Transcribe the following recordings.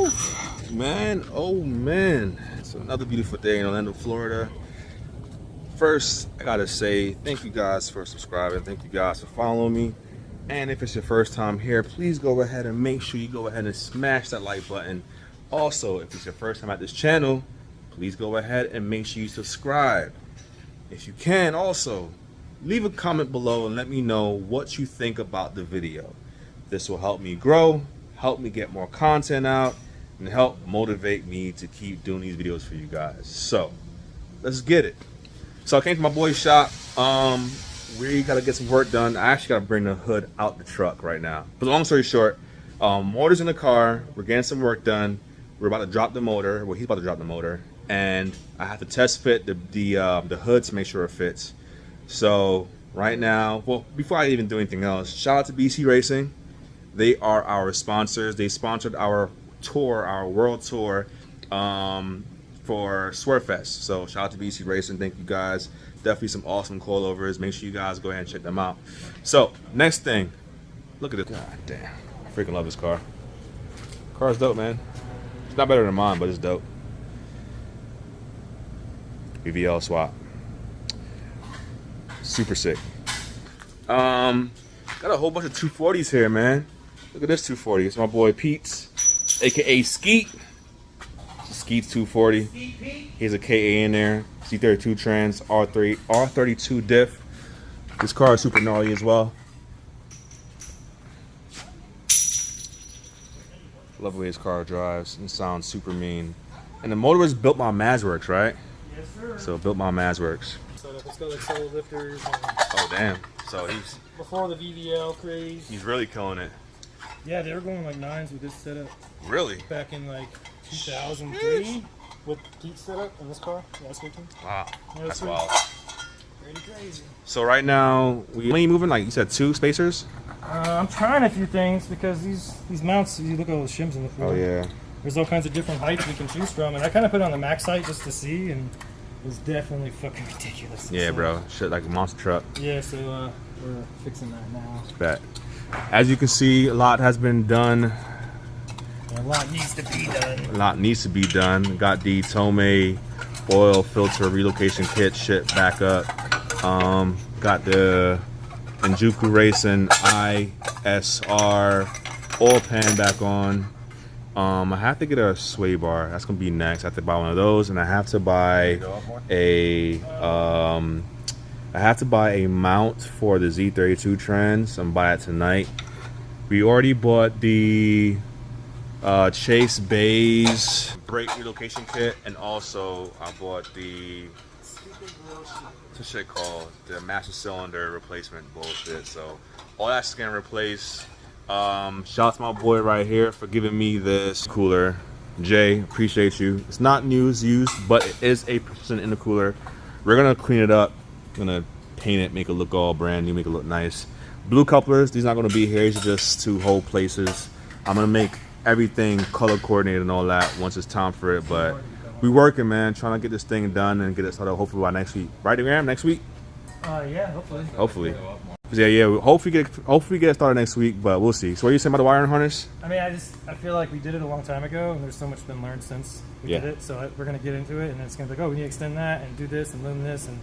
Woo! Man, oh man. It's another beautiful day in Orlando, Florida. First, I gotta say thank you guys for subscribing. Thank you guys for following me. And if it's your first time here, please go ahead and make sure you go ahead and smash that like button. Also, if it's your first time at this channel, please go ahead and make sure you subscribe. If you can, also leave a comment below and let me know what you think about the video. This will help me grow, help me get more content out, and help motivate me to keep doing these videos for you guys. So let's get it. So I came to my boy's shop. We gotta get some work done. I actually gotta bring the hood out the truck right now. But long story short, motor's in the car. We're getting some work done. We're about to drop the motor. Well, he's about to drop the motor, and I have to test fit the hood to make sure it fits. So right now, well, before I even do anything else, shout out to BC Racing. They are our sponsors. They sponsored our tour, our world tour, for Swerfest. So shout out to BC Racing. Thank you guys. Definitely some awesome coilovers. Make sure you guys go ahead and check them out. So next thing, look at this. God damn, I freaking love this car. Car's dope, man. It's not better than mine, but it's dope. BVL swap. Super sick. Got a whole bunch of 240s here, man. Look at this 240. It's my boy Pete's, aka Skeet. Skeet's 240. Here's a KA in there. C32 trans, R32 diff. This car is super gnarly as well. Love the way his car drives and sounds super mean. And the motor was built by Mazworks, right? Yes, sir. So built by Mazworks. It's got like solo lifters. And oh damn! So he's before the VVL craze. He's really killing it. Yeah, they were going like 9s with this setup. Really? Back in like 2003 with Pete's setup in this car. Yeah, switching. Wow, yeah, that's wild. Pretty crazy. So right now, when are you moving? Like you said, 2 spacers? I'm trying a few things because these mounts. You look at all the shims in the floor. Oh yeah. There's all kinds of different heights we can choose from, and I kind of put it on the max height just to see, and it was definitely fucking ridiculous. Yeah, bro. Shit like a monster truck. Yeah, so we're fixing that now. Bet. As you can see, a lot has been done. A lot needs to be done. A lot needs to be done. Got the Tomei oil filter relocation kit shit back up. Got the Injuku Racing ISR oil pan back on. I have to get a sway bar. That's gonna be next. I have to buy one of those, and I have to buy a mount for the Z32 trends. I'm gonna buy it tonight. We already bought the Chase Bays brake relocation kit, and also I bought the what's the shit called, the master cylinder replacement bullshit. So all that's gonna replace. Shout out to my boy right here for giving me this cooler. Jay, appreciate you. It's not news used, but it is 8% in the cooler. We're gonna clean it up, gonna paint it, make it look all brand new, make it look nice. Blue couplers, these are not gonna be here. These are just to hold places. I'm gonna make everything color coordinated and all that once it's time for it. But we working, man, trying to get this thing done and get it started hopefully by next week. Right, Graham? Next week? Yeah, hopefully. Hopefully. Yeah. Hopefully get it started next week, but we'll see. So what are you saying about the wiring harness? I mean, I feel like we did it a long time ago, and there's so much been learned since we did it. So we're gonna get into it, and it's gonna be like, oh, we need to extend that and do this and loom this, and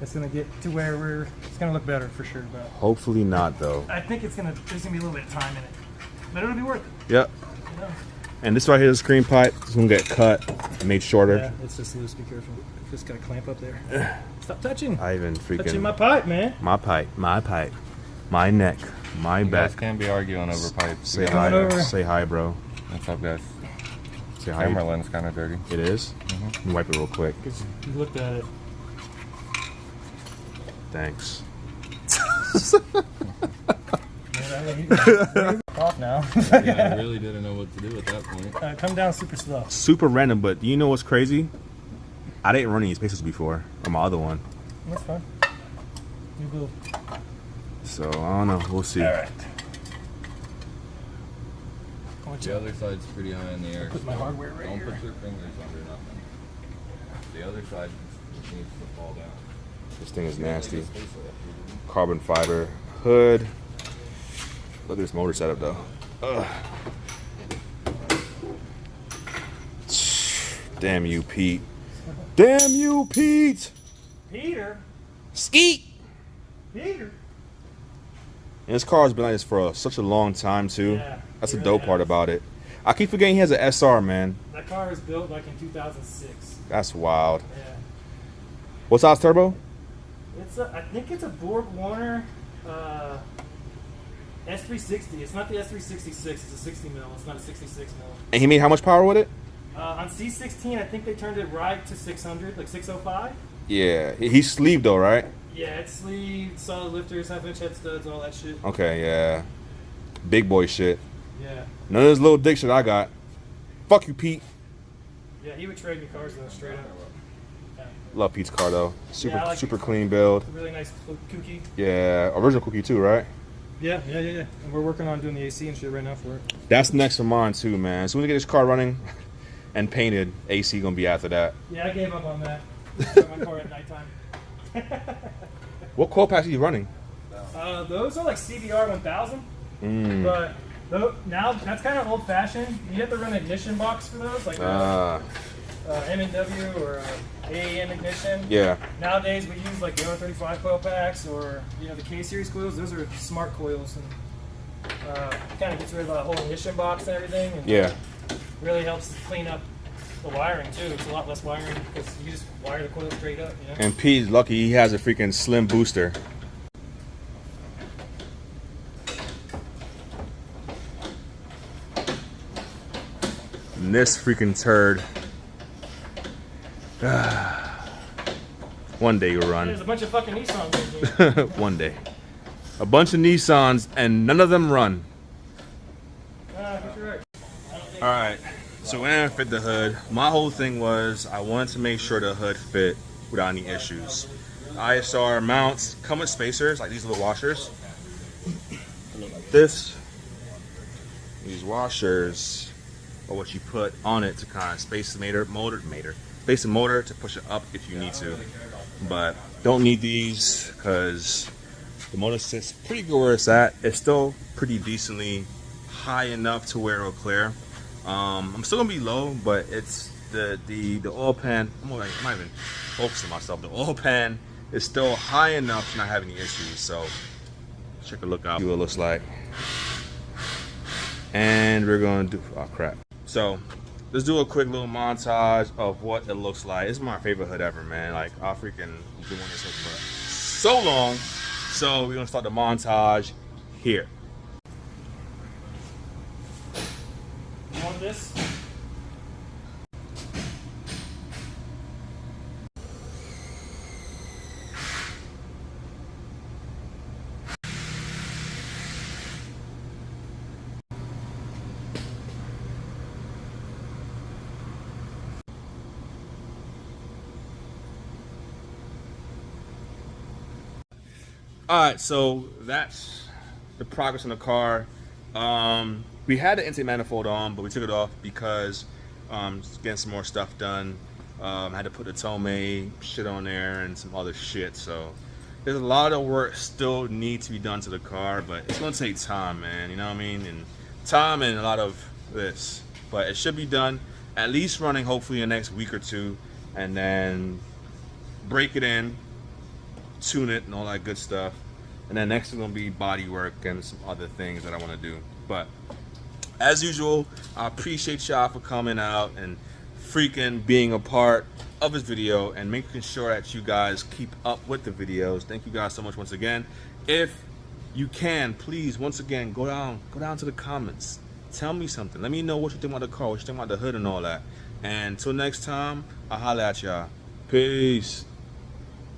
it's gonna get to where it's gonna look better for sure. But hopefully not, though. I think there's gonna be a little bit of time in it, but it'll be worth it. Yep. You know? And this right here is the screen pipe. It's gonna get cut and made shorter. Yeah, it's just loose. Be careful. Just got a clamp up there. Stop touching. I even freaking touching my pipe, man. My pipe. My neck. My back. You guys can't be arguing over pipes. Say hi. Say hi, bro. What's up, guys? Say hi. Camera lens kind of dirty. It is? Let me wipe it real quick. Because you looked at it. Thanks. Off now. Yeah, I really didn't know what to do at that point. Come down super slow. Super random, but you know what's crazy? I didn't run these paces before on my other one. That's fine. You go. So I don't know. We'll see. All right. The other side's pretty high in the air. Put my hardware right Don't here. put your fingers under nothing. The other side needs to fall down. This thing is nasty. Carbon fiber hood. Look at this motor setup though. Ugh. Damn you, Pete. Damn you, Pete. Peter. Skeet. Peter. And this car has been like this for such a long time too. Yeah, That's it the really dope part has. about it. I keep forgetting he has an SR, man. That car was built like in 2006. That's wild. Yeah. What size turbo? I think it's a Borg Warner S360. It's not the S366. It's a 60 mil. It's not a 66 mil. And he made how much power with it? On C16, I think they turned it right to 600, like 605. Yeah, he's sleeved though, right? Yeah, it's sleeved, solid lifters, half-inch head studs, all that shit. Okay, yeah. Big boy shit. Yeah. None of this little dick shit I got. Fuck you, Pete. Yeah, he would trade me cars though, straight up. Yeah. Love Pete's car though. Super, Yeah, I like super Pete's clean build. It's a really nice kooky. Yeah, original cookie too, right? Yeah. And we're working on doing the AC and shit right now for it. That's next for mine too, man. As soon as we get this car running and painted, AC gonna be after that. Yeah, I gave up on that. Start my car at nighttime. What coil packs are you running? Those are like CBR 1000, but now that's kind of old fashioned. You have to run an ignition box for those, like M&W or AAM ignition. Yeah. Nowadays we use like the R35 coil packs or the K series coils. Those are smart coils and kind of gets rid of the whole ignition box and everything. And Yeah. really helps clean up the wiring too. It's a lot less wiring because you just wire the coil straight up. And Pete's lucky he has a freaking slim booster. And this freaking turd. One day you'll run. There's a bunch of fucking Nissans in here. One day. A bunch of Nissans and none of them run. You're right. Alright, so when I fit the hood, my whole thing was I wanted to make sure the hood fit without any issues. ISR mounts come with spacers, like these little washers. This, these washers are what you put on it to kind of space the motor to push it up if you need to. But don't need these because the motor sits pretty good where it's at. It's still pretty decently high enough to where it'll clear. I'm still gonna be low, but it's the oil pan. I'm not even focusing myself. The oil pan is still high enough to not have any issues. So check a look out, see what it looks like. And we're gonna do crap. So let's do a quick little montage of what it looks like. It's my favorite hood ever, man. Like I freaking been wanting this hood for so long. So we're gonna start the montage here. You want this? Alright, so that's the progress on the car. We had the intake manifold on, but we took it off because getting some more stuff done. Had to put the Tomei shit on there and some other shit. So there's a lot of work still needs to be done to the car, but it's gonna take time, man. You know what I mean? And time and a lot of this, but it should be done. At least running hopefully in the next week or two, and then break it in, tune it and all that good stuff. And then next is gonna be body work and some other things that I want to do. But as usual, I appreciate y'all for coming out and freaking being a part of this video and making sure that you guys keep up with the videos. Thank you guys so much once again. If you can, please once again go down to the comments. Tell me something. Let me know what you think about the car, what you think about the hood and all that. And until next time, I'll holla at y'all. Peace.